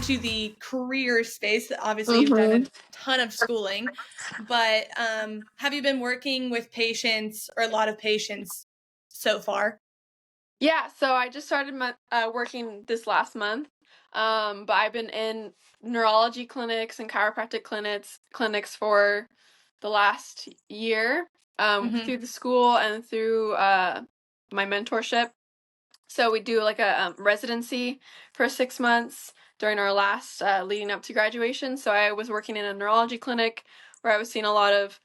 into the career space. Obviously, you've done a ton of schooling, but have you been working with patients or a lot of patients so far? Yeah, so I just started working this last month. But I've been in neurology clinics and chiropractic clinics for the last year, Hmm. through the school and through my mentorship. So we do like a residency for 6 months during our last leading up to graduation. So I was working in a neurology clinic where I was seeing a lot of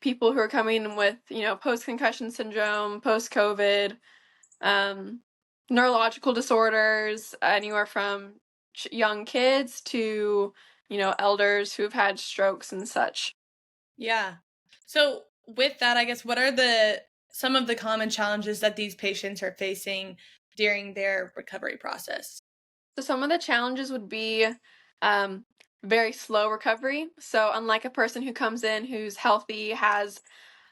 people who are coming with, post-concussion syndrome, post-COVID, um, neurological disorders, anywhere from young kids to, elders who've had strokes and such. Yeah. So with that, I guess, what are some of the common challenges that these patients are facing during their recovery process? So some of the challenges would be um, very slow recovery. So unlike a person who comes in who's healthy,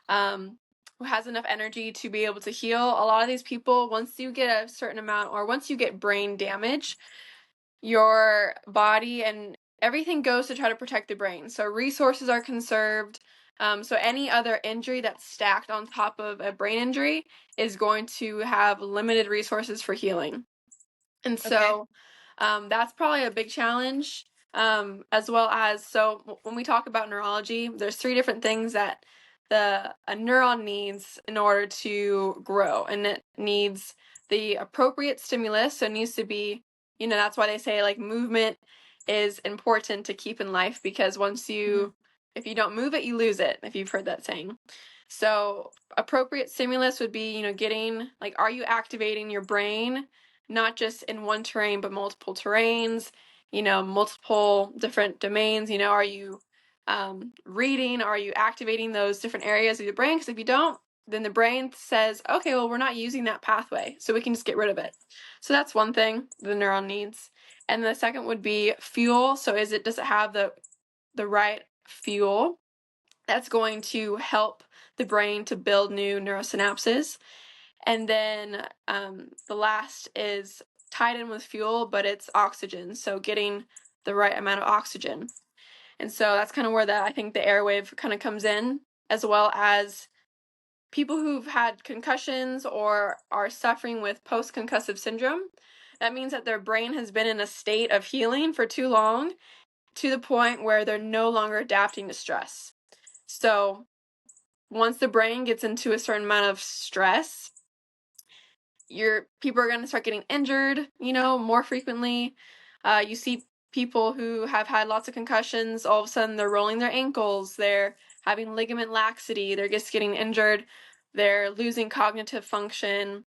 um, who has enough energy to be able to heal, a lot of these people, once you get a certain amount or once you get brain damage, your body and everything goes to try to protect the brain. So resources are conserved. So any other injury that's stacked on top of a brain injury is going to have limited resources for healing. And Okay. so that's probably a big challenge. As well as, so when we talk about neurology, there's three different things that a neuron needs in order to grow, and it needs the appropriate stimulus. So it needs to be, that's why they say like movement is important to keep in life, because Hmm. if you don't move it, you lose it, if you've heard that saying. So appropriate stimulus would be, getting, like, are you activating your brain not just in one terrain, but multiple terrains, multiple different domains? Are you reading? Are you activating those different areas of your brain? Because if you don't, then the brain says, okay, well, we're not using that pathway, so we can just get rid of it. So that's one thing the neuron needs. And the second would be fuel. So does it have the right fuel that's going to help the brain to build new neurosynapses? And then the last is tied in with fuel, but it's oxygen. So getting the right amount of oxygen. And so that's kind of where I think the AIRWAAV kind of comes in, as well as people who've had concussions or are suffering with post-concussive syndrome. That means that their brain has been in a state of healing for too long, to the point where they're no longer adapting to stress. So once the brain gets into a certain amount of stress, your people are going to start getting injured, more frequently. You see people who have had lots of concussions, all of a sudden they're rolling their ankles, they're having ligament laxity, they're just getting injured, they're losing cognitive function,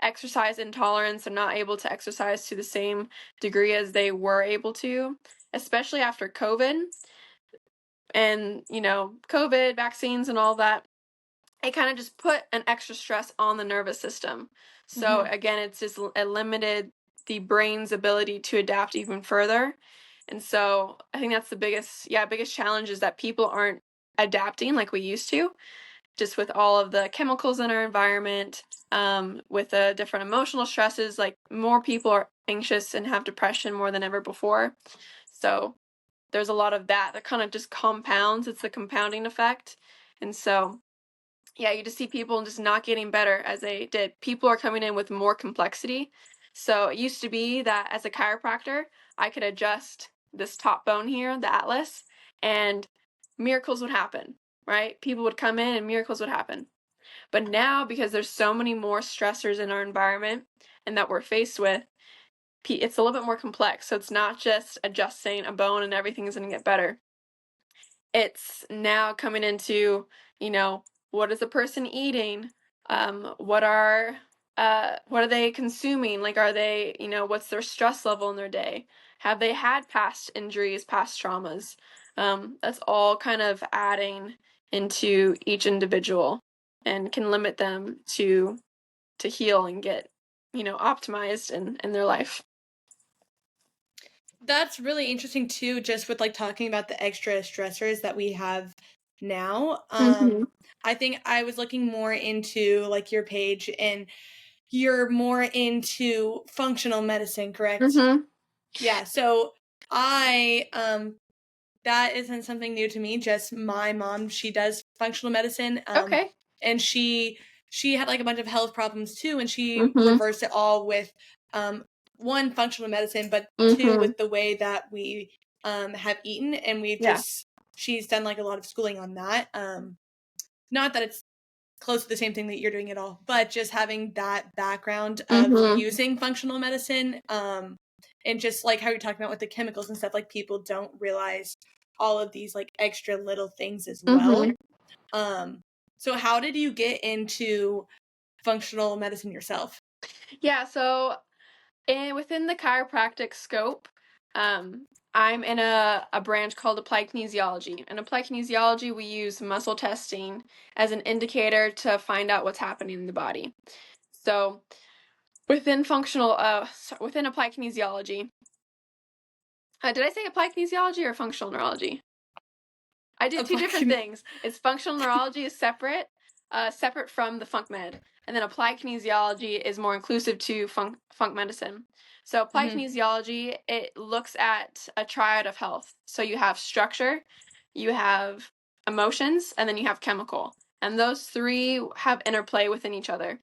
exercise intolerance, they're not able to exercise to the same degree as they were able to, especially after COVID. And, COVID, vaccines, and all that, it kind of just put an extra stress on the nervous system. So Hmm. again, it's just limited the brain's ability to adapt even further. And so I think that's the biggest challenge, is that people aren't adapting like we used to, just with all of the chemicals in our environment, with the different emotional stresses. Like, more people are anxious and have depression more than ever before. So there's a lot of that kind of just compounds. It's the compounding effect. And so yeah, you just see people just not getting better as they did. People are coming in with more complexity. So it used to be that as a chiropractor, I could adjust this top bone here, the atlas, and miracles would happen, right? People would come in and miracles would happen. But now, because there's so many more stressors in our environment and that we're faced with, it's a little bit more complex. So it's not just adjusting a bone and everything's going to get better. It's now coming into, what is the person eating? What are they consuming? Like, are they, what's their stress level in their day? Have they had past injuries, past traumas? That's all kind of adding into each individual and can limit them to heal and get, optimized in their life. That's really interesting too, just with like talking about the extra stressors that we have now. Mm-hmm. I think I was looking more into like your page, and you're more into functional medicine, correct? Mm-hmm. Yeah, so I that isn't something new to me. Just my mom, she does functional medicine, Okay. and she had like a bunch of health problems too, and she Mhm. reversed it all with one, functional medicine, but two, Mhm. with the way that we have eaten, and we've Yeah. just she's done like a lot of schooling on that. Not that it's close to the same thing that you're doing at all, but just having that background of Mhm. using functional medicine, and just like how you're talking about with the chemicals and stuff, like people don't realize all of these like extra little things as well. Mhm. So how did you get into functional medicine yourself? Yeah, so within the chiropractic scope, I'm in a branch called applied kinesiology. In applied kinesiology, we use muscle testing as an indicator to find out what's happening in the body. So within applied kinesiology, did I say applied kinesiology or functional neurology? I did two different Applied. things. It's functional neurology is separate from the funk med, and then applied kinesiology is more inclusive to funk medicine. So applied Mhm. kinesiology, it looks at a triad of health. So you have structure, you have emotions, and then you have chemical. And those three have interplay within each other.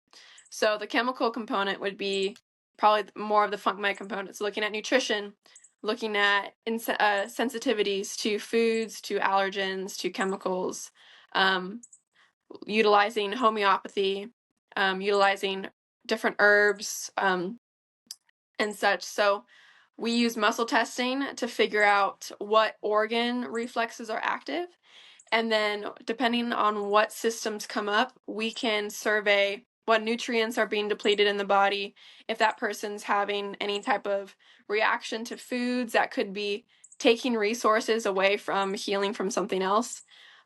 So the chemical component would be probably more of the funk med components, looking at nutrition, looking at sensitivities to foods, to allergens, to chemicals, um, utilizing homeopathy, utilizing different herbs, and such. So we use muscle testing to figure out what organ reflexes are active. And then, depending on what systems come up, we can survey what nutrients are being depleted in the body, if that person's having any type of reaction to foods that could be taking resources away from healing from something else,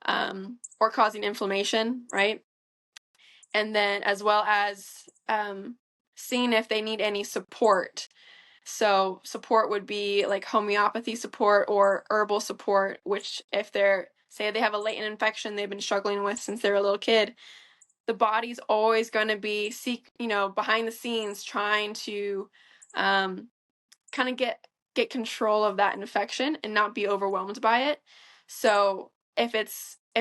or causing inflammation, right? And then, as well as seeing if they need any support. So support would be like homeopathy support or herbal support, which if they're, say they have a latent infection they've been struggling with since they're a little kid, the body's always going to be behind the scenes trying to kind of get control of that infection and not be overwhelmed by it. So if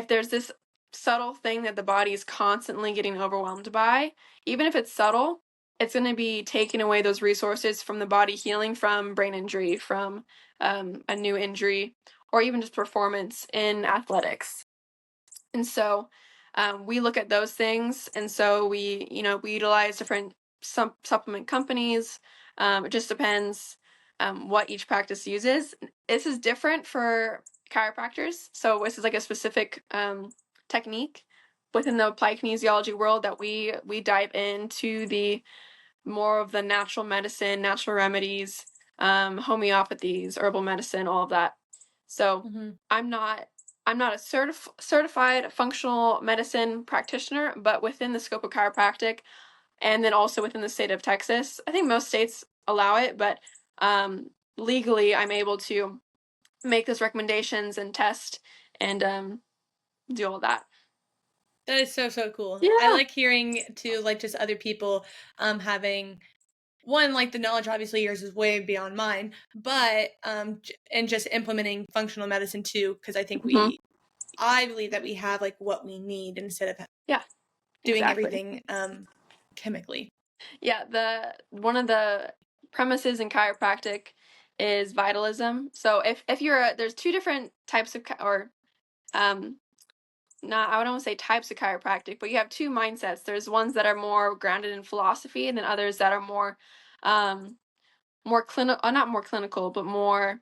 there's this subtle thing that the body is constantly getting overwhelmed by, even if it's subtle, it's going to be taking away those resources from the body healing from brain injury, from a new injury, or even just performance in athletics. And so we look at those things, and so we utilize different supplement companies. It just depends what each practice uses. This is different for chiropractors, so this is like a specific technique within the applied kinesiology world that we dive into the more of the natural medicine, natural remedies, homeopathies, herbal medicine, all of that. So Mhm. I'm not I'm not a certified functional medicine practitioner, but within the scope of chiropractic, and then also within the state of Texas, I think most states allow it, but legally, I'm able to make those recommendations and test and do all that. That is so, so cool. I Yeah. like hearing too, like just other people having one, like the knowledge, obviously yours is way beyond mine, but and just implementing functional medicine too, because Hmm. I believe that we have like what we need instead of Yeah. doing Exactly. everything chemically. Yeah, the one of the premises in chiropractic is vitalism. So if there's two different types of or um not I would almost say types of chiropractic, but you have two mindsets. There's ones that are more grounded in philosophy, and then others that are um more clinical, not more clinical, but more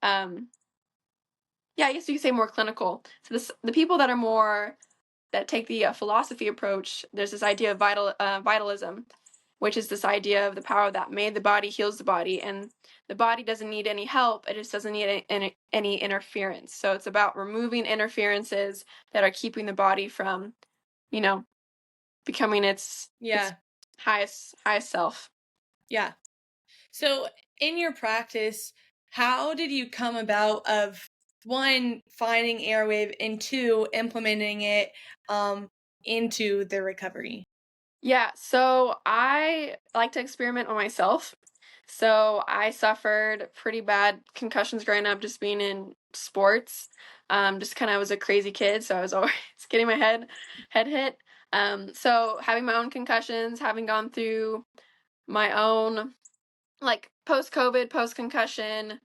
um yeah, I guess you could say more clinical. So the people that are more that take the philosophy approach, there's this idea of vitalism, which is this idea of the power that made the body heals the body, and the body doesn't need any help. It just doesn't need any interference. So it's about removing interferences that are keeping the body from, you know, becoming its Yeah, highest self. yeah. So in your practice, how did you come about of one, finding AirWave, and two, implementing it um into the recovery? Yeah, so I like to experiment on myself. So I suffered pretty bad concussions growing up, just being in sports. Just kind of was a crazy kid, so I was always getting my head hit. So having my own concussions, having gone through my own like post COVID, post concussion,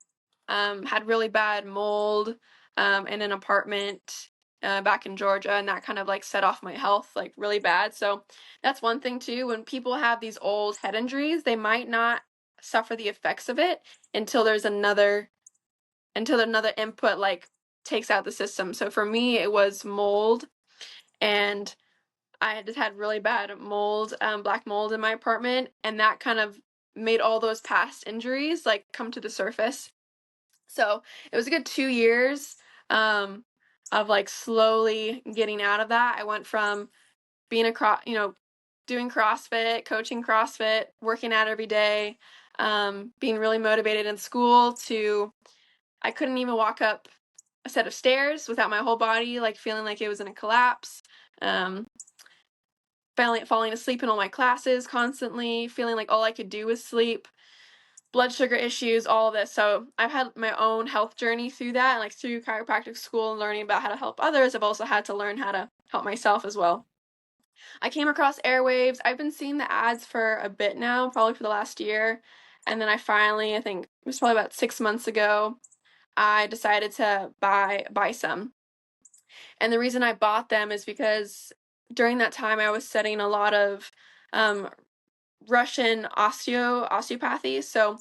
had really bad mold in an apartment back in Georgia, and that kind of like set off my health like really bad. So that's one thing too. When people have these old head injuries, they might not suffer the effects of it until there's another input like takes out the system. So for me, it was mold, and I had just had really bad mold, black mold in my apartment, and that kind of made all those past injuries like come to the surface. So it was a good 2 years um, of like slowly getting out of that. I went from being doing CrossFit, coaching CrossFit, working out every day, being really motivated in school to I couldn't even walk up a set of stairs without my whole body like feeling like it was in a collapse. Um, falling asleep in all my classes constantly, feeling like all I could do was sleep, blood sugar issues, all of this. So I've had my own health journey through that, and like through chiropractic school and learning about how to help others. I've also had to learn how to help myself as well. I came across AirWaves. I've been seeing the ads for a bit now, probably for the last year. And then I think it was probably about 6 months ago, I decided to buy some. And the reason I bought them is because during that time I was studying a lot of um, Russian osteopathy. So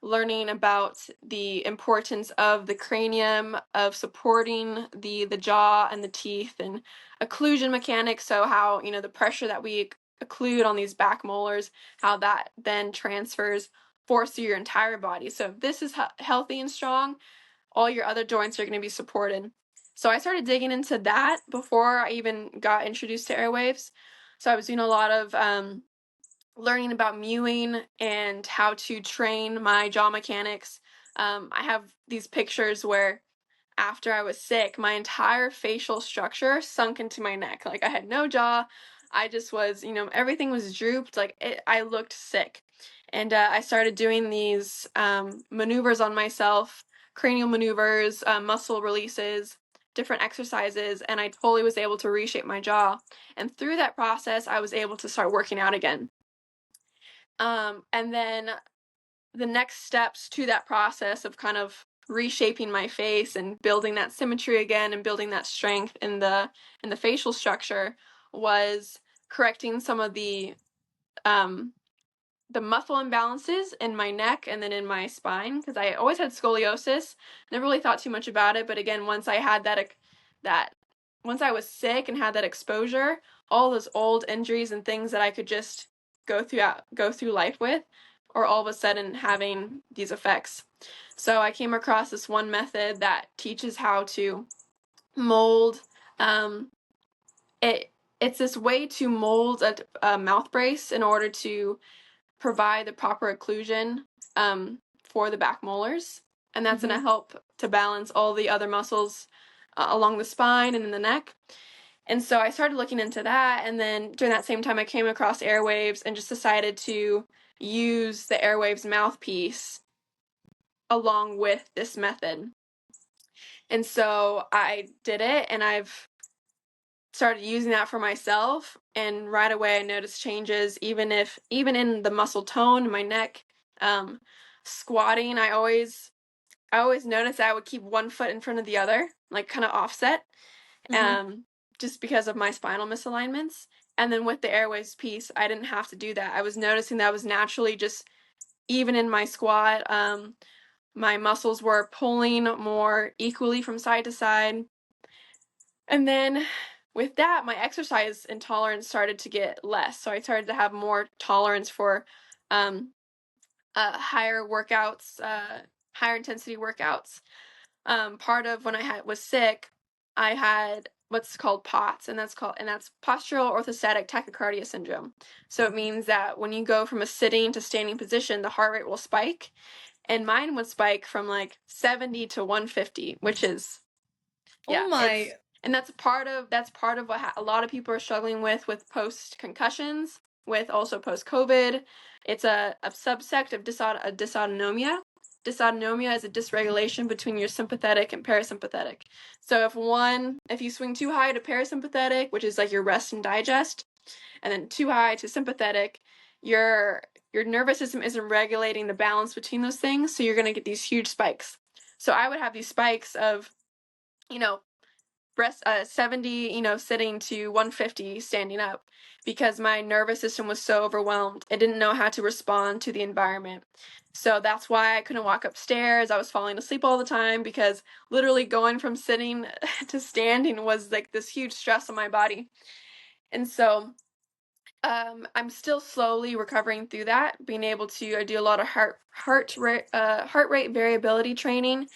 learning about the importance of the cranium, of supporting the jaw and the teeth, and occlusion mechanics. So how the pressure that we occlude on these back molars, how that then transfers force through your entire body. So if this is healthy and strong, all your other joints are going to be supported. So I started digging into that before I even got introduced to airwaves. So I was doing a lot of learning about mewing and how to train my jaw mechanics. I have these pictures where after I was sick, my entire facial structure sunk into my neck. Like I had no jaw. I just was, everything was drooped. I looked sick. And I started doing these maneuvers on myself, cranial maneuvers, muscle releases, different exercises, and I totally was able to reshape my jaw. And through that process, I was able to start working out again. And then the next steps to that process of kind of reshaping my face and building that symmetry again and building that strength in the facial structure was correcting some of the muscle imbalances in my neck and then in my spine, because I always had scoliosis. Never really thought too much about it, but again, once I had that once I was sick and had that exposure, all those old injuries and things that I could just go through life with, or all of a sudden having these effects. So I came across this one method that teaches how to mold. Um, it's this way to mold a mouth brace in order to provide the proper occlusion for the back molars, and that's going to Mhm. help to balance all the other muscles along the spine and in the neck. And so I started looking into that, and then during that same time I came across AIRWAAVs and just decided to use the AIRWAAVs mouthpiece along with this method. And so I did it, and I've started using that for myself, and right away I noticed changes, even in the muscle tone in my neck. um Squatting, I always noticed I would keep one foot in front of the other, like kind of offset, Mhm. um just because of my spinal misalignments. And then with the airways piece, I didn't have to do that. I was noticing that I was naturally just, even in my squat, my muscles were pulling more equally from side to side. And then with that, my exercise intolerance started to get less. So I started to have more tolerance for um, higher workouts, higher intensity workouts. Part of when was sick, I had what's called POTS, and that's postural orthostatic tachycardia syndrome. So it means that when you go from a sitting to standing position, the heart rate will spike, and mine would spike from like 70 to 150, which is, Oh yeah, my. and that's part of what a lot of people are struggling with post concussions, with also post-COVID. It's a subsect of dysautonomia. Dysautonomia is a dysregulation between your sympathetic and parasympathetic. So if you swing too high to parasympathetic, which is like your rest and digest, and then too high to sympathetic, your nervous system isn't regulating the balance between those things, so you're going to get these huge spikes. So I would have these spikes of, you know, 70, sitting to 150 standing up, because my nervous system was so overwhelmed. It didn't know how to respond to the environment. So that's why I couldn't walk upstairs. I was falling asleep all the time, because literally going from sitting to standing was like this huge stress on my body. And so I'm still slowly recovering through that, being able to, I do a lot of heart rate variability training,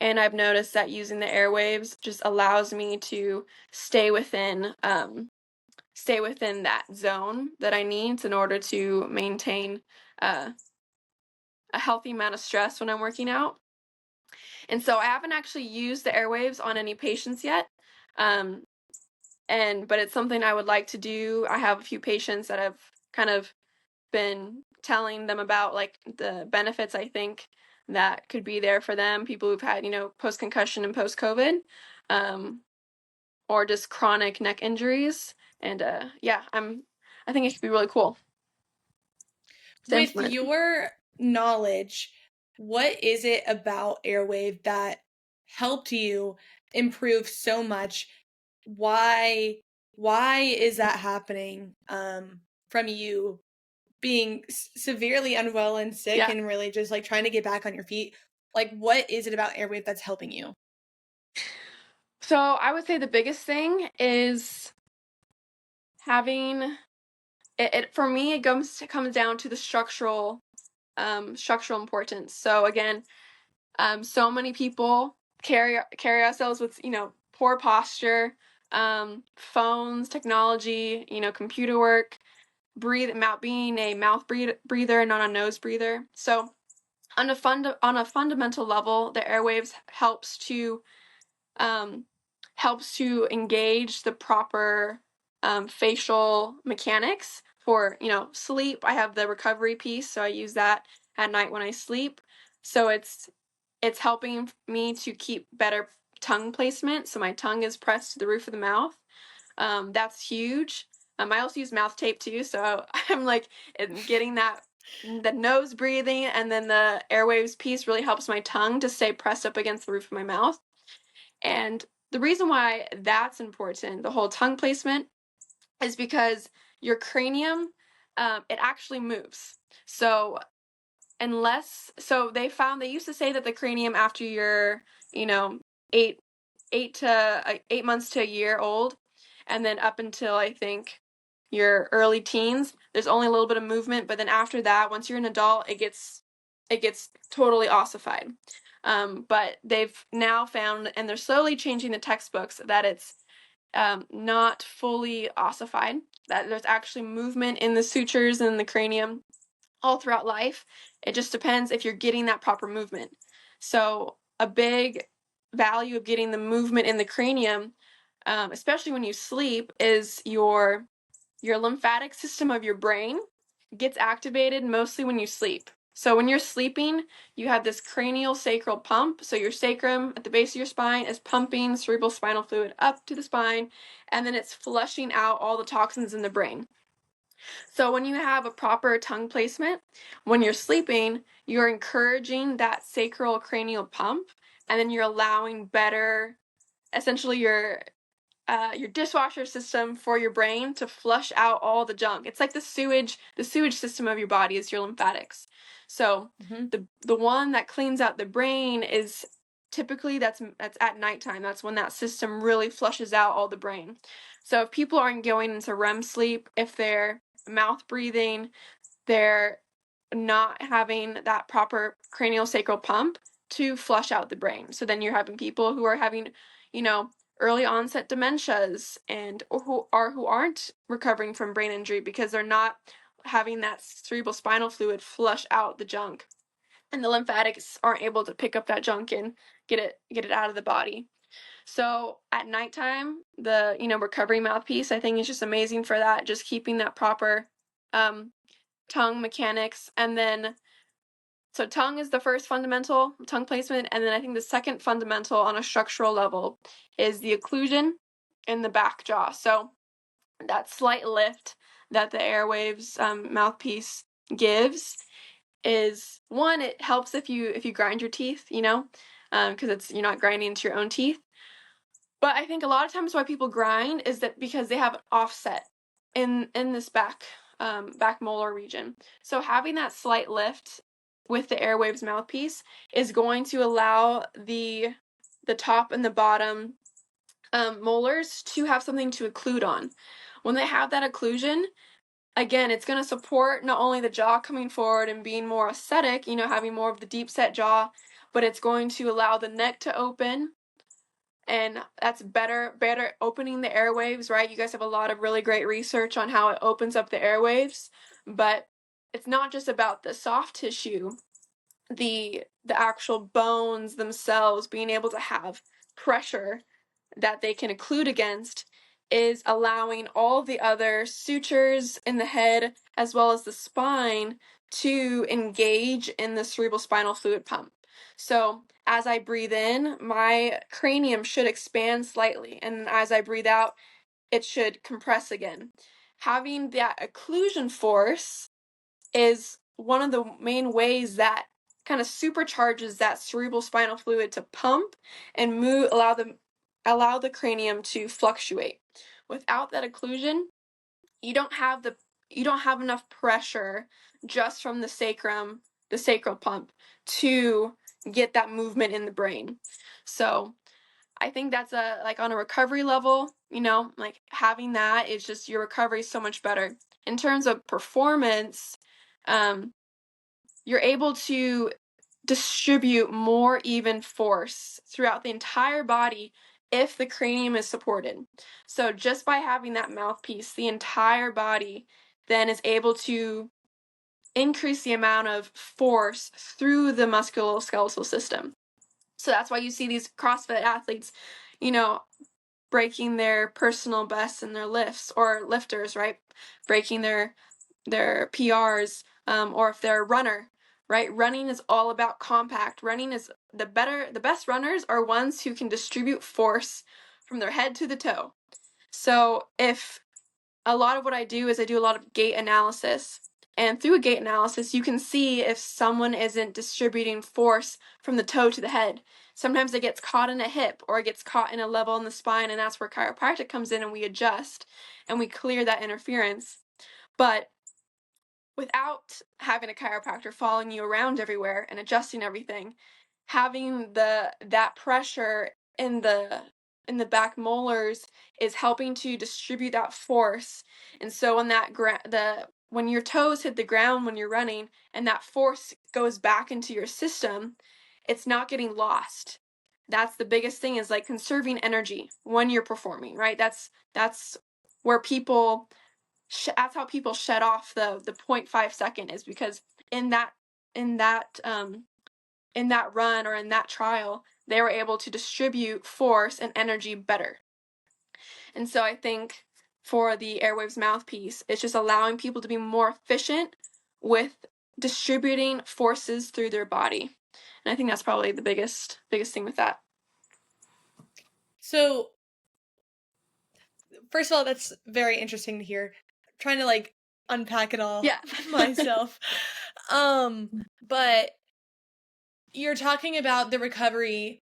and I've noticed that using the airwaves just allows me to stay within that zone that I need in order to maintain uh, a healthy amount of stress when I'm working out. And so I haven't actually used the airwaves on any patients yet. Um, but it's something I would like to do. I have a few patients that have kind of been telling them about like the benefits I think that could be there for them, people who've had, post concussion and post COVID, or just chronic neck injuries. And yeah, I think it could be really cool to With implement. your knowledge, what is it about Airwave that helped you improve so much? Why is that happening from you being severely unwell and sick Yeah. and really just like trying to get back on your feet? Like, what is it about Airwave that's helping you? So I would say the biggest thing is having it for me. It comes down to the structural importance. So again, so many people carry ourselves with poor posture, phones, technology, computer work, being a mouth breather and not a nose breather. So on a fundamental level, the airwaves um, helps to engage the proper facial mechanics for sleep. I have the recovery piece, so I use that at night when I sleep. So it's helping me to keep better tongue placement, so my tongue is pressed to the roof of the mouth. That's huge. I also use mouth tape too, so I'm like getting the nose breathing, and then the airwaves piece really helps my tongue to stay pressed up against the roof of my mouth. And the reason why that's important, the whole tongue placement, is because your cranium, it actually moves. So they used to say that the cranium after you're, you know, 8 8 months to a year old, and then up until I think your early teens, there's only a little bit of movement, but then after that, once you're an adult, it gets totally ossified. But they've now found, and they're slowly changing the textbooks, that it's not fully ossified, that there's actually movement in the sutures and the cranium all throughout life. It just depends if you're getting that proper movement. So a big value of getting the movement in the cranium, especially when you sleep, is your lymphatic system of your brain gets activated mostly when you sleep. So when you're sleeping, you have this cranial sacral pump. So your sacrum at the base of your spine is pumping cerebral spinal fluid up to the spine, and then it's flushing out all the toxins in the brain. So when you have a proper tongue placement, when you're sleeping, you're encouraging that sacral cranial pump, and then you're allowing better, essentially your dishwasher system for your brain to flush out all the junk. It's like the sewage system of your body is your lymphatics. So Mm-hmm. the one that cleans out the brain is typically that's at nighttime. That's when that system really flushes out all the brain. So if people aren't going into REM sleep, if they're mouth breathing, they're not having that proper cranial sacral pump to flush out the brain. So then you're having people who are having, you know, early onset dementias, and or who aren't recovering from brain injury because they're not having that cerebral spinal fluid flush out the junk, and the lymphatics aren't able to pick up that junk and get it out of the body. So at nighttime, the recovery mouthpiece I think is just amazing for that, just keeping that proper tongue mechanics, and then so tongue is the first fundamental, tongue placement, and then I think the second fundamental on a structural level is the occlusion in the back jaw. So that slight lift that the AirWave's mouthpiece gives is one, it helps if you grind your teeth, because it's you're not grinding into your own teeth. But I think a lot of times why people grind is that because they have an offset in this back molar region. So having that slight lift with the AirWave's mouthpiece is going to allow the top and the bottom molars to have something to occlude on. When they have that occlusion, again, it's going to support not only the jaw coming forward and being more aesthetic, having more of the deep set jaw, but it's going to allow the neck to open, and that's better opening the airwaves, right? You guys have a lot of really great research on how it opens up the airwaves, but it's not just about the soft tissue, the actual bones themselves being able to have pressure that they can occlude against is allowing all of the other sutures in the head as well as the spine to engage in the cerebral spinal fluid pump. So as I breathe in, my cranium should expand slightly, and as I breathe out, it should compress again. Having that occlusion force is one of the main ways that kind of supercharges that cerebral spinal fluid to pump and move, allow the cranium to fluctuate. Without that occlusion, you don't have enough pressure just from the sacral pump to get that movement in the brain. So I think that's like on a recovery level, like having that is just your recovery is so much better. In terms of performance, you're able to distribute more even force throughout the entire body if the cranium is supported. So just by having that mouthpiece, the entire body then is able to increase the amount of force through the musculoskeletal system. So that's why you see these CrossFit athletes, breaking their personal bests in their lifts, or lifters, right? Breaking their PRs, or if they're a runner, right? Running is all about compact. Running is the best runners are ones who can distribute force from their head to the toe. So if a lot of what I do is I do a lot of gait analysis. And through a gait analysis, you can see if someone isn't distributing force from the toe to the head. Sometimes it gets caught in a hip or it gets caught in a level in the spine, and that's where chiropractic comes in, and we adjust and we clear that interference. But without having a chiropractor following you around everywhere and adjusting everything, having that pressure in the back molars is helping to distribute that force. And so when your toes hit the ground when you're running and that force goes back into your system, it's not getting lost. That's the biggest thing, is like conserving energy when you're performing, right? That's where people that's how people shut off the 0.5 second, is because in that in that in that run or in that trial, they were able to distribute force and energy better. And so I think for the AirWave's mouthpiece, it's just allowing people to be more efficient with distributing forces through their body. And I think that's probably the biggest thing with that. So, first of all, that's very interesting to hear. I'm trying to like unpack it all myself. But you're talking about the recovery,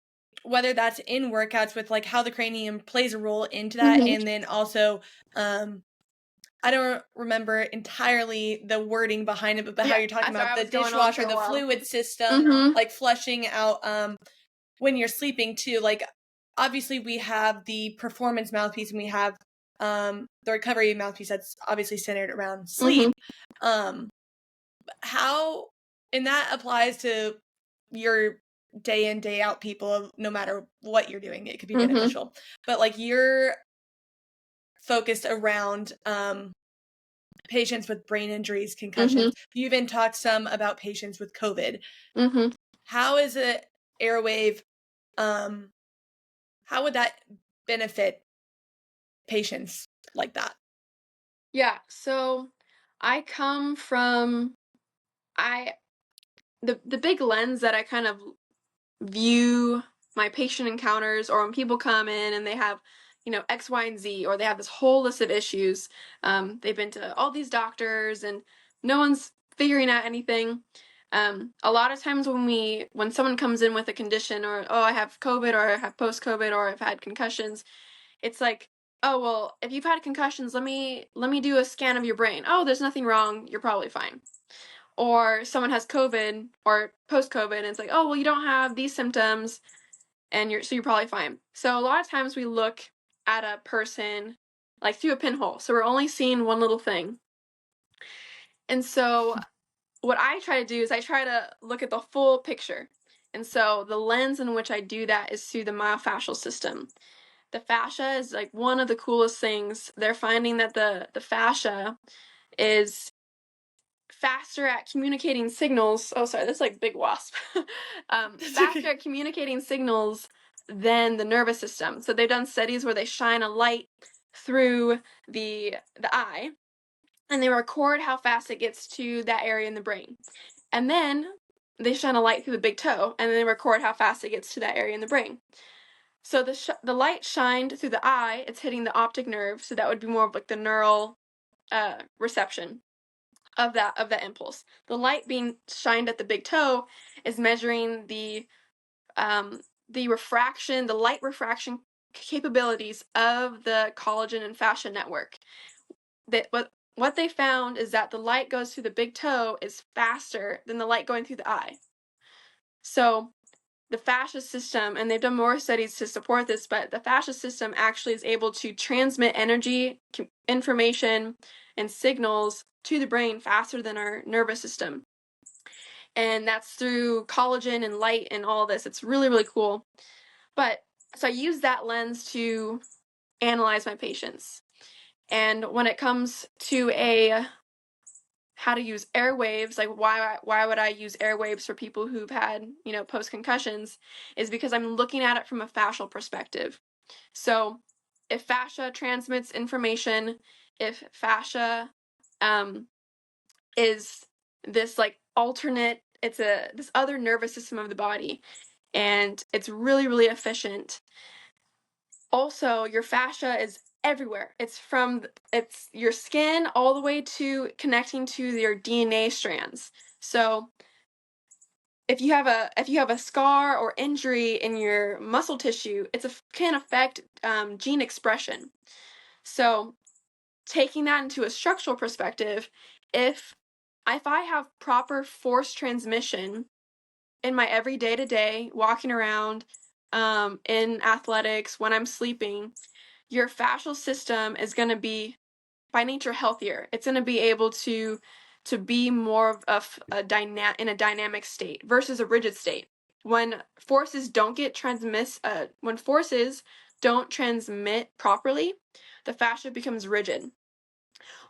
whether that's in workouts with like how the cranium plays a role into that, and then also I don't remember entirely the wording behind it, but how you're talking about the dishwasher, the fluid system, like flushing out when you're sleeping too. Like obviously we have the performance mouthpiece and we have the recovery mouthpiece that's obviously centered around sleep. How, and that applies to your day in, day out people, no matter what you're doing, it could be beneficial. But like you're focused around patients with brain injuries, concussions. You even talked some about patients with COVID. How is it AirWAAV? How would that benefit patients like that? Yeah, so I come from I the big lens that I kind of view my patient encounters, or when people come in and they have, X, Y, and Z, or they have this whole list of issues. They've been to all these doctors and no one's figuring out anything. A lot of times when someone comes in with a condition, or oh, I have COVID, or I have post COVID, or I've had concussions, it's like, oh well, if you've had concussions, let me do a scan of your brain. Oh, there's nothing wrong. You're probably fine. Or someone has COVID or post COVID, and it's like, oh well, you don't have these symptoms, and you're probably fine. So a lot of times we look at a person like through a pinhole, so we're only seeing one little thing. And so what I try to do is I try to look at the full picture. And so the lens in which I do that is through the myofascial system. The fascia is like one of the coolest things. They're finding that the fascia is faster at communicating signals. Oh, sorry, that's like big wasp. That's Faster okay. at communicating signals than the nervous system. So they've done studies where they shine a light through the eye, and they record how fast it gets to that area in the brain. And then they shine a light through the big toe, and then they record how fast it gets to that area in the brain. So the light shined through the eye, it's hitting the optic nerve, so that would be more of like the neural reception of that impulse. The light being shined at the big toe is measuring the refraction, the light refraction capabilities of the collagen and fascia network. That what they found is that the light goes through the big toe is faster than the light going through the eye. So the fascia system, and they've done more studies to support this, but the fascia system actually is able to transmit energy, information, and signals to the brain faster than our nervous system. And that's through collagen and light and all this. It's really, really cool. But so I use that lens to analyze my patients. And when it comes to a how to use airwaves, like why would I use airwaves for people who've had, post concussions, is because I'm looking at it from a fascial perspective. So if fascia transmits information, if fascia um, is this like alternate, it's this other nervous system of the body, and it's really, really efficient. Also, your fascia is everywhere. It's your skin all the way to connecting to your DNA strands. So if you have a scar or injury in your muscle tissue, can affect gene expression. So taking that into a structural perspective, if if I have proper force transmission in my every day to day, walking around, in athletics, when I'm sleeping, your fascial system is going to be by nature healthier. It's going to be able to be more of in a dynamic state versus a rigid state. When forces don't transmit properly, the fascia becomes rigid.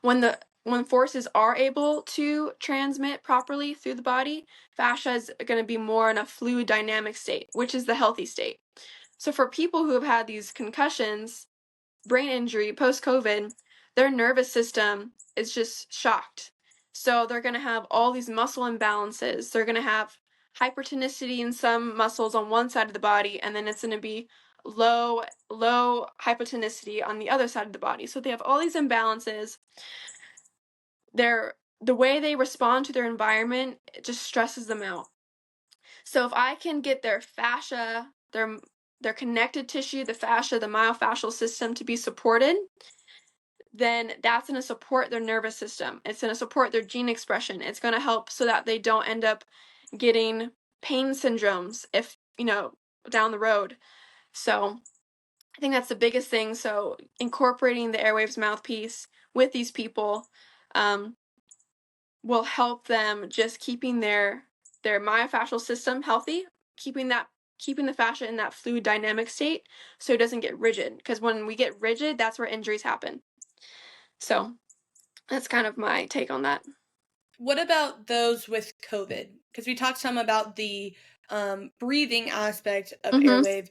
When forces are able to transmit properly through the body, fascia is going to be more in a fluid dynamic state, which is the healthy state. So for people who have had these concussions, brain injury, post COVID, their nervous system is just shocked. So they're going to have all these muscle imbalances. They're going to have hypertonicity in some muscles on one side of the body, and then it's going to be low hypotonicity on the other side of the body. So they have all these imbalances. The way they respond to their environment, it just stresses them out. So if I can get their fascia, their connective tissue, the fascia, the myofascial system to be supported, then that's going to support their nervous system. It's going to support their gene expression. It's going to help so that they don't end up getting pain syndromes if, down the road. So I think that's the biggest thing. So incorporating the AIRWAAV's mouthpiece with these people will help them just keeping their myofascial system healthy, keeping the fascia in that fluid dynamic state so it doesn't get rigid. Because when we get rigid, that's where injuries happen. So that's kind of my take on that. What about those with COVID? Because we talked some about the breathing aspect of Mm-hmm. airwave.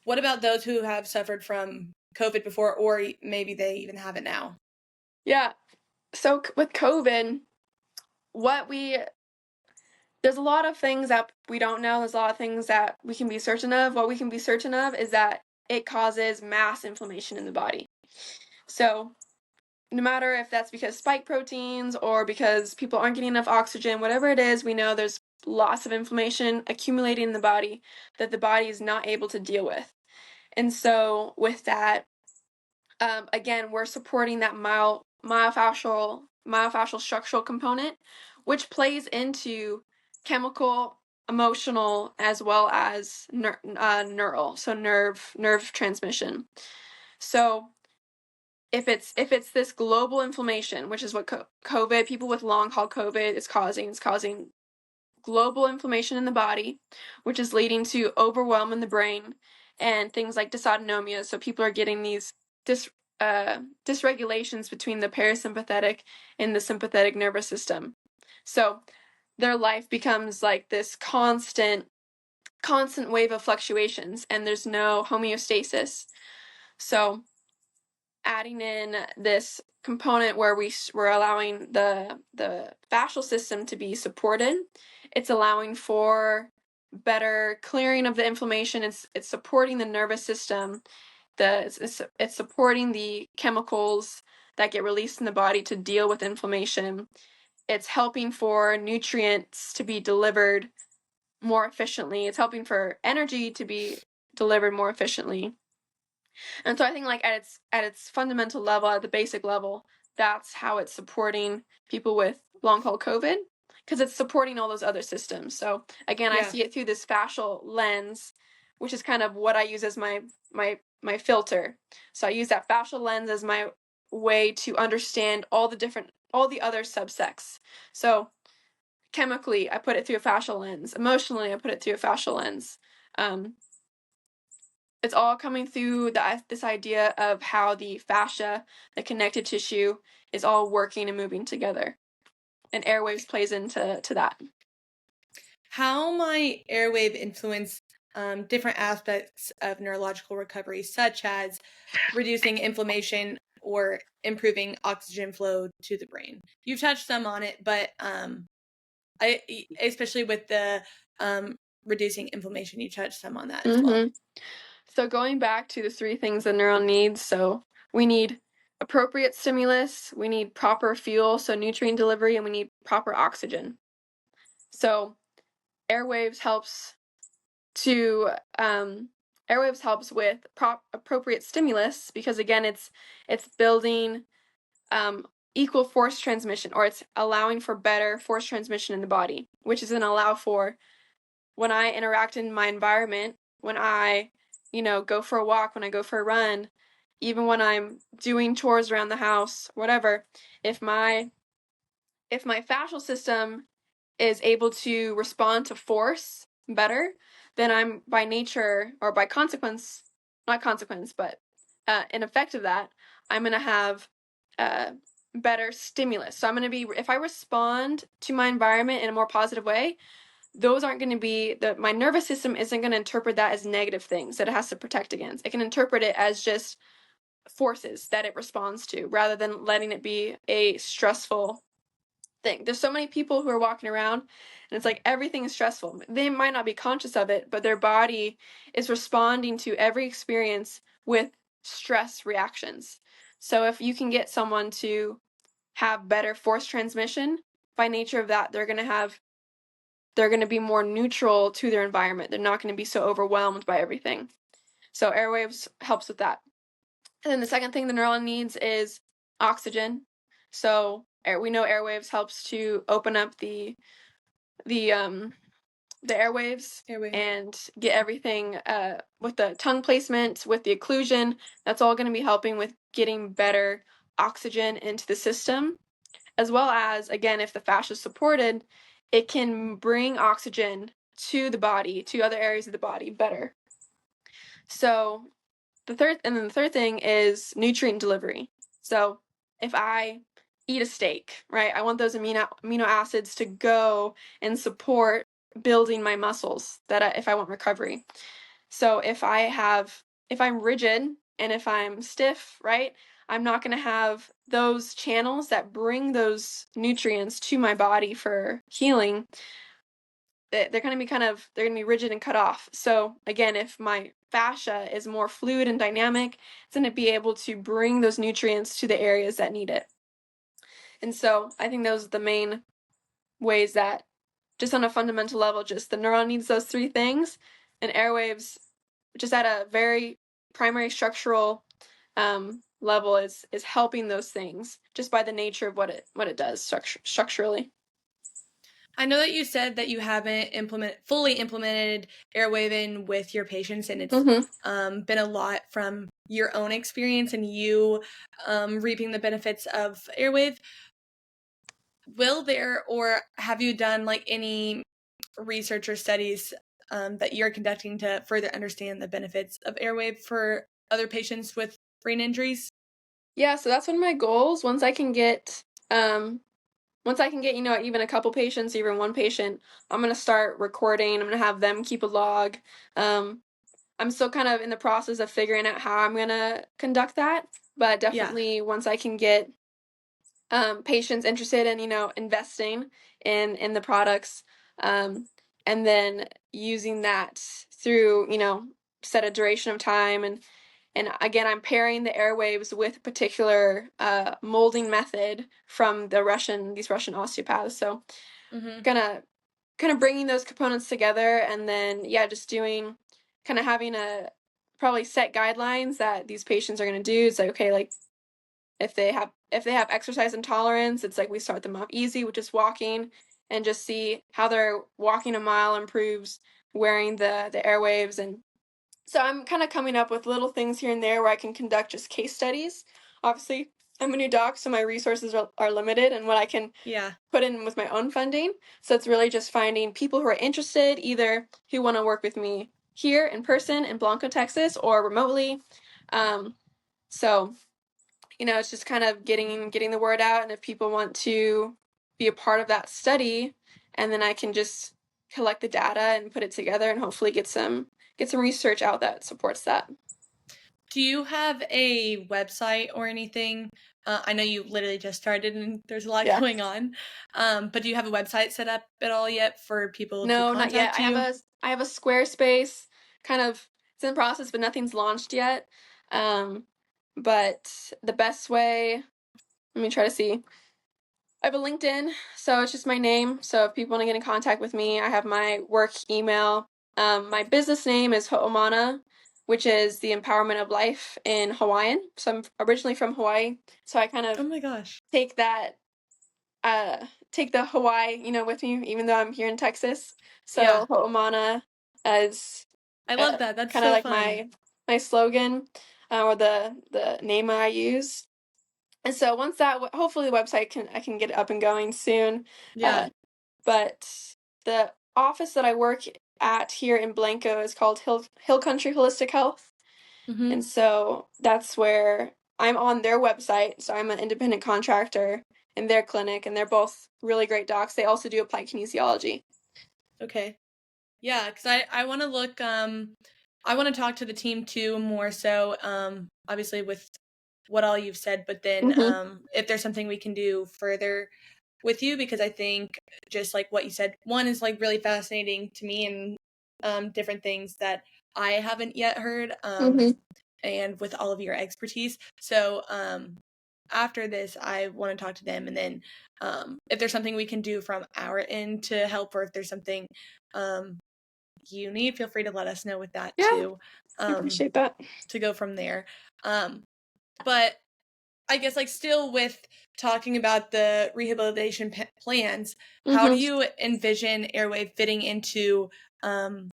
What about those who have suffered from COVID before, or maybe they even have it now? Yeah. So with COVID, there's a lot of things that we don't know. There's a lot of things that we can be certain of. What we can be certain of is that it causes mass inflammation in the body. So no matter if that's because spike proteins or because people aren't getting enough oxygen, whatever it is, we know there's lots of inflammation accumulating in the body that the body is not able to deal with. And so with that, again, we're supporting that myofascial structural component, which plays into chemical, emotional, as well as neural, so nerve transmission. So if it's this global inflammation, which is what COVID, people with long haul COVID is causing, it's causing global inflammation in the body, which is leading to overwhelm in the brain and things like dysautonomia. So people are getting these dysregulations between the parasympathetic and the sympathetic nervous system. So their life becomes like this constant wave of fluctuations, and there's no homeostasis. So adding in this component where we're allowing the fascial system to be supported, it's allowing for better clearing of the inflammation. It's supporting the nervous system. It's supporting the chemicals that get released in the body to deal with inflammation. It's helping for nutrients to be delivered more efficiently. It's helping for energy to be delivered more efficiently. And so I think like at its fundamental level, at the basic level, that's how it's supporting people with long haul COVID, because it's supporting all those other systems. So again, I see it through this fascial lens, which is kind of what I use as my filter. So I use that fascial lens as my way to understand all the other subsects. So chemically, I put it through a fascial lens. Emotionally, I put it through a fascial lens. It's all coming through this idea of how the fascia, the connective tissue, is all working and moving together. And AIRWAAV plays into that. How might AIRWAAV influence different aspects of neurological recovery, such as reducing inflammation or improving oxygen flow to the brain? You've touched some on it, but especially with the reducing inflammation, you touched some on that as well. So going back to the three things the neuron needs, so we need appropriate stimulus, we need proper fuel, so nutrient delivery, and we need proper oxygen. So AIRWAAVs helps with appropriate stimulus, because again, it's building equal force transmission, or it's allowing for better force transmission in the body, which is going to allow for when I interact in my environment, when I go for a walk, when I go for a run, even when I'm doing chores around the house, whatever, if my fascial system is able to respond to force better, then I'm by nature, or by consequence, not consequence, but an effect of that, I'm going to have better stimulus. So I'm going to be, if I respond to my environment in a more positive way, those aren't going to be, my nervous system isn't going to interpret that as negative things that it has to protect against. It can interpret it as just forces that it responds to, rather than letting it be a stressful thing. There's so many people who are walking around and it's like everything is stressful. They might not be conscious of it, but their body is responding to every experience with stress reactions. So if you can get someone to have better force transmission, by nature of that, they're going to be more neutral to their environment. They're not going to be so overwhelmed by everything. So AIRWAAVs helps with that. And then the second thing the neuron needs is oxygen. So we know AIRWAAVs helps to open up the airwaves and get everything with the tongue placement, with the occlusion. That's all going to be helping with getting better oxygen into the system, as well as, again, if the fascia is supported, it can bring oxygen to the body, to other areas of the body better. So the third thing is nutrient delivery. So if I eat a steak, right, I want those amino acids to go and support building my muscles if I want recovery. So if I'm rigid, And if I'm stiff, right, I'm not going to have those channels that bring those nutrients to my body for healing. They're going to be they're going to be rigid and cut off. So again, if my fascia is more fluid and dynamic, it's going to be able to bring those nutrients to the areas that need it. And so I think those are the main ways that, just on a fundamental level, just the neuron needs those three things, and airwaves, just at a very primary structural level, is helping those things just by the nature of what it does structurally. I know that you said that you haven't fully implemented AirWave with your patients, and it's been a lot from your own experience and you reaping the benefits of AirWave. Will there, or have you done like any research or studies that you're conducting to further understand the benefits of AirWave for other patients with brain injuries? Yeah, so that's one of my goals. Once I can get, even a couple patients, even one patient, I'm gonna start recording. I'm gonna have them keep a log. I'm still kind of in the process of figuring out how I'm gonna conduct that, but Yeah. definitely once I can get patients interested in, investing in the products, um, and then using that through, set a duration of time, and again, I'm pairing the airwaves with a particular molding method from these Russian osteopaths. So Mm-hmm. gonna kind of bringing those components together, and then yeah, just doing, kind of having a probably set guidelines that these patients are gonna do. It's like, okay, like if they have exercise intolerance, it's like we start them off easy with just walking, and just see how their walking a mile improves wearing the airwaves. And so I'm kind of coming up with little things here and there where I can conduct just case studies. Obviously, I'm a new doc, so my resources are limited and what I can Yeah. put in with my own funding. So it's really just finding people who are interested, either who want to work with me here in person in Blanco, Texas, or remotely. Um, so it's just kind of getting the word out, and if people want to be a part of that study, and then I can just collect the data and put it together, and hopefully get some research out that supports that. Do you have a website or anything? I know you literally just started and there's a lot Yeah. going on. But do you have a website set up at all yet for people to No, not yet. contact you? I have a Squarespace, kind of, it's in the process, but nothing's launched yet. Um, but the best way, let me try to see. I have a LinkedIn, so it's just my name. So if people want to get in contact with me, I have my work email. My business name is Ho'omana, which is the empowerment of life in Hawaiian. So I'm originally from Hawaii, so I kind Oh of my gosh. take that, take the Hawaii, with me, even though I'm here in Texas. Yeah. So Ho'omana is I love that. That's kind of so like fun. my slogan, or the name I use. And so once hopefully the website I can get it up and going soon. Yeah. Uh, but the office that I work at here in Blanco is called Hill Country Holistic Health, Mm-hmm. and so that's where I'm on their website. So I'm an independent contractor in their clinic, and they're both really great docs. They also do applied kinesiology. Okay. Yeah, because I want to look, I want to talk to the team too more so, obviously with what all you've said, but then Mm-hmm. if there's something we can do further with you, because I think just like what you said, one is like really fascinating to me, and different things that I haven't yet heard, Mm-hmm. and with all of your expertise. So after this, I want to talk to them, and then if there's something we can do from our end to help, or if there's something um, you need, feel free to let us know with that Yeah, too, I appreciate that. to go from there. But I guess like still with talking about the rehabilitation plans, how do Mm-hmm. you envision Airwave fitting into um,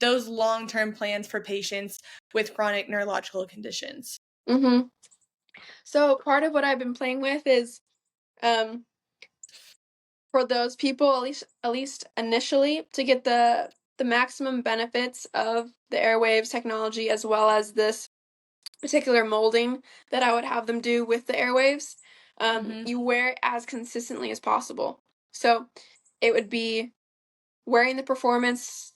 those long-term plans for patients with chronic neurological conditions? Mm-hmm. So part of what I've been playing with is, um, for those people, at least initially, to get the maximum benefits of the airwaves technology, as well as this particular molding that I would have them do with the airwaves. Mm-hmm. You wear it as consistently as possible. So it would be wearing the performance,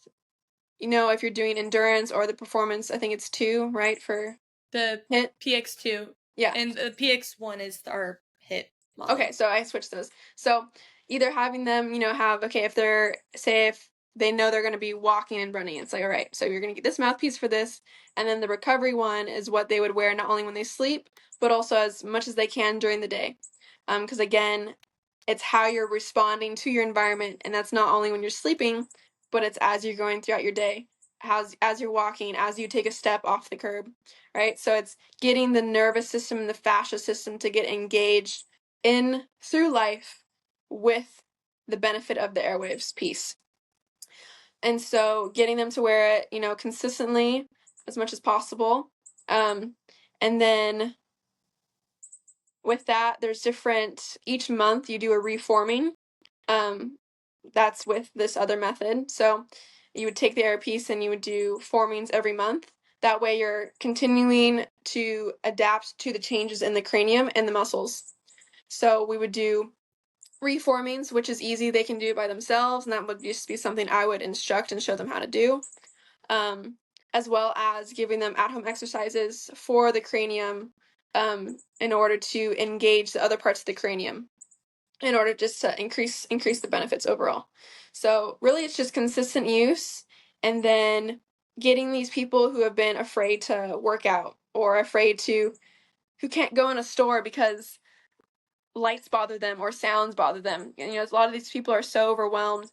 if you're doing endurance, or the performance, I think it's two, right, for The HIT? PX2 Yeah. and the PX1 is our hit Okay, model. so I switched those. So either having them, have okay, if they're say if they know they're going to be walking and running, it's like all right, so you're going to get this mouthpiece for this, and then the recovery one is what they would wear not only when they sleep, but also as much as they can during the day, because again, it's how you're responding to your environment, and that's not only when you're sleeping, but it's as you're going throughout your day, as you're walking, as you take a step off the curb, right? So it's getting the nervous system and the fascia system to get engaged in through life with the benefit of the airwaves piece. And so getting them to wear it, consistently as much as possible. And then with that, there's different, each month you do a reforming. Um, that's with this other method. So you would take the air piece and you would do formings every month. That way you're continuing to adapt to the changes in the cranium and the muscles. So we would do reformings, which is easy. They can do it by themselves, and that would just be something I would instruct and show them how to do. As well as giving them at-home exercises for the cranium in order to engage the other parts of the cranium in order just to increase the benefits overall. So really it's just consistent use, and then getting these people who have been afraid to work out or afraid to who can't go in a store because lights bother them or sounds bother them. A lot of these people are so overwhelmed,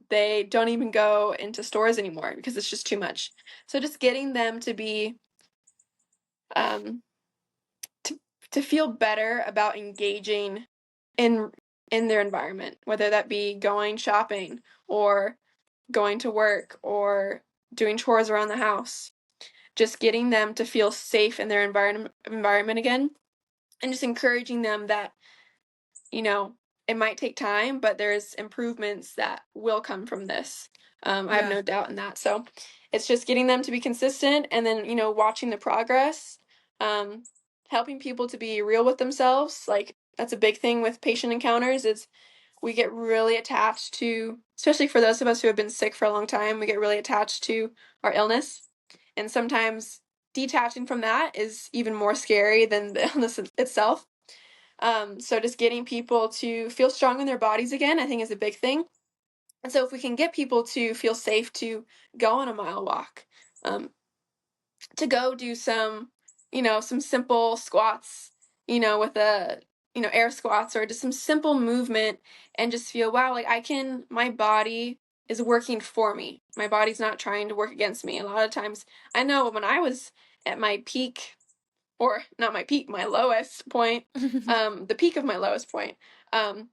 they don't even go into stores anymore because it's just too much. So just getting them to be um to feel better about engaging in their environment, whether that be going shopping or going to work or doing chores around the house. Just getting them to feel safe in their environment again, and just encouraging them that you know, it might take time, but there's improvements that will come from this. I have Yeah. no doubt in that. So it's just getting them to be consistent, and then, watching the progress, um, helping people to be real with themselves. Like, that's a big thing with patient encounters is we get really attached to, especially for those of us who have been sick for a long time, we get really attached to our illness. And sometimes detaching from that is even more scary than the illness itself. So just getting people to feel strong in their bodies again, I think is a big thing. And so if we can get people to feel safe to go on a mile walk, um, to go do some simple squats, with air squats or just some simple movement, and just feel, wow, like my body is working for me. My body's not trying to work against me. A lot of times I know when I was at my peak, or not my peak, my lowest point, the peak of my lowest point. Um,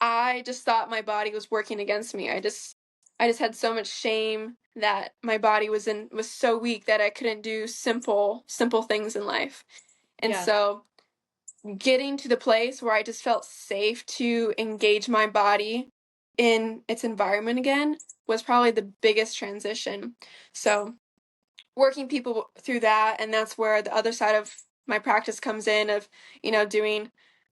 I just thought my body was working against me. I just had so much shame that my body was so weak that I couldn't do simple things in life. And Yeah. so getting to the place where I just felt safe to engage my body in its environment again was probably the biggest transition. So working people through that, and that's where the other side of my practice comes in of doing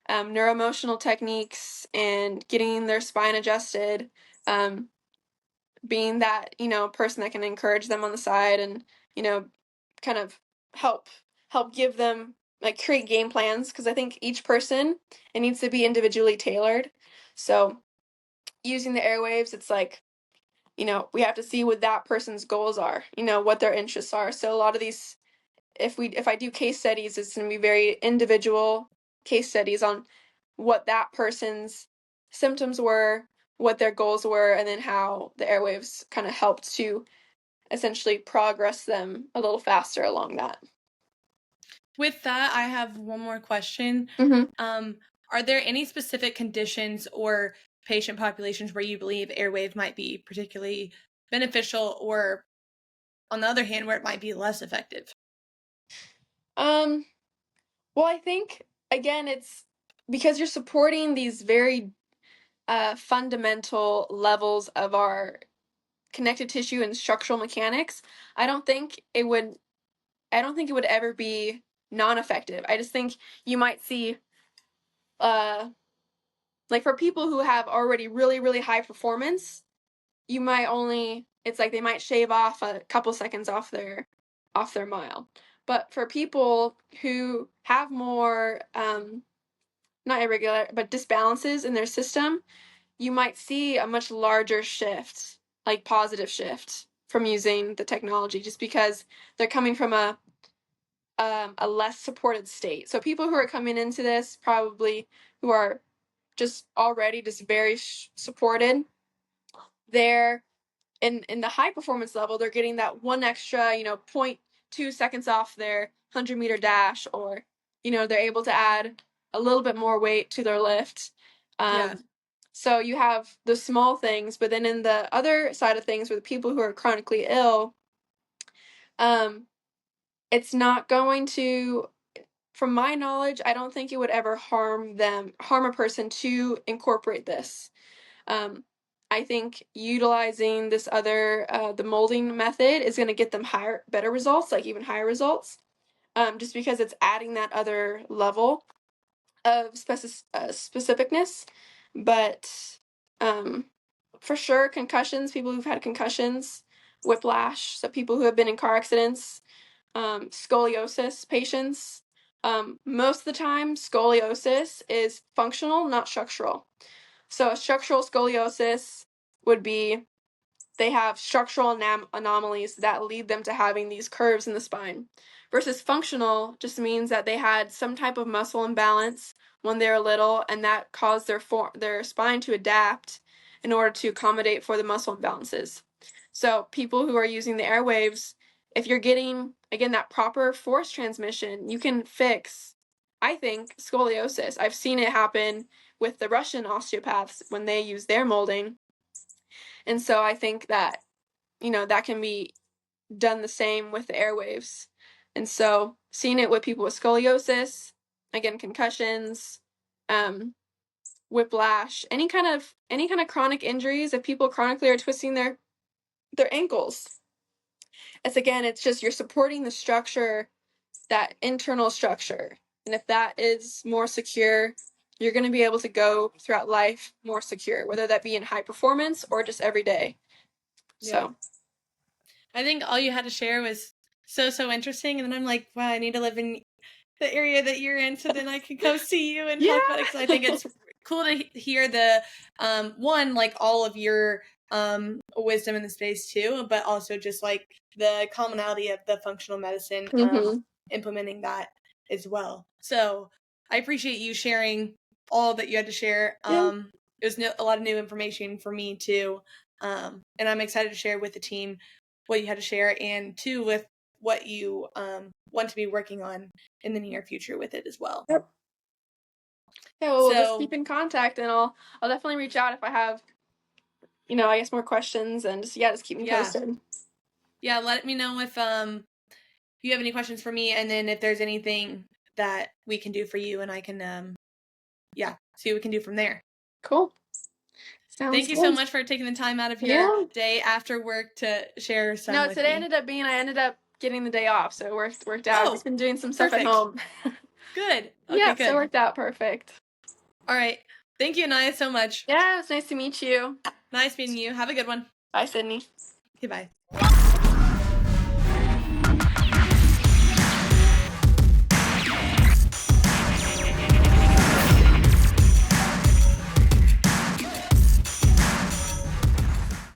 neuroemotional techniques and getting their spine adjusted, um, being that person that can encourage them on the side, and you know kind of help give them, like, create game plans, because I think each person, it needs to be individually tailored. So using the airwaves, it's like, we have to see what that person's goals are, what their interests are. So a lot of these, if I do case studies, it's going to be very individual case studies on what that person's symptoms were, what their goals were, and then how the airwaves kind of helped to essentially progress them a little faster along that. With that, I have one more question. Hmm. Um, are there any specific conditions or patient populations where you believe airwave might be particularly beneficial, or on the other hand, where it might be less effective? Um, well, I think again, it's because you're supporting these very fundamental levels of our connective tissue and structural mechanics. I don't think it would. I don't think it would ever be non-effective. I just think you might see, uh, like, for people who have already really, really high performance, you might only. It's like they might shave off a couple seconds off their mile. But for people who have more, not irregular, but disbalances in their system, you might see a much larger shift, like positive shift from using the technology, just because they're coming from a less supported state. So people who are coming into this probably who are just already just very supported, they're in the high performance level, they're getting that one extra, 0.2 seconds off their 100-meter dash, or they're able to add a little bit more weight to their lift. Yeah. So you have the small things, but then in the other side of things, for the people who are chronically ill, it's not going to, from my knowledge, I don't think it would ever harm a person to incorporate this. I think utilizing this other, the molding method is going to get them better results, like even higher results, just because it's adding that other level of specificness. But for sure, concussions, people who've had concussions, whiplash, so people who have been in car accidents, scoliosis patients. Most of the time, scoliosis is functional, not structural. So a structural scoliosis would be they have structural anomalies that lead them to having these curves in the spine. Versus functional just means that they had some type of muscle imbalance when they were little, and that caused their spine to adapt in order to accommodate for the muscle imbalances. So people who are using the AIRWAAVs, if you're getting, again, that proper force transmission, you can fix, I think, scoliosis. I've seen it happen with the Russian osteopaths when they use their molding. And so I think that, that can be done the same with the AIRWAAVs. And so seeing it with people with scoliosis, again, concussions, whiplash, any kind of chronic injuries, if people chronically are twisting their ankles, it's just you're supporting the structure, that internal structure. And if that is more secure, you're going to be able to go throughout life more secure, whether that be in high performance or just every day. Yeah. So I think all you had to share was so interesting, and then I'm like, wow, I need to live in the area that you're in so then I can come see you and talk about it, because I think it's cool to hear the one, like all of your wisdom in the space too, but also just like the commonality of the functional medicine, implementing that as well. So I appreciate you sharing all that you had to share. It was a lot of new information for me too, and I'm excited to share with the team what you had to share, and too with what you want to be working on in the near future with it as well. Yep. Yeah, well, we'll just keep in contact, and I'll definitely reach out if I have, I guess more questions, and just keep me posted. Yeah, let me know if you have any questions for me, and then if there's anything that we can do for you, and I can see what we can do from there. Cool. Thank you so much for taking the time out of your day after work to share some with today me. I ended up getting the day off, so it worked out. I've just been doing some stuff at home. Good. Okay, good. So it worked out perfect. All right. Thank you, Anaiah, so much. Yeah, it was nice to meet you. Nice meeting you. Have a good one. Bye, Sydney. Goodbye.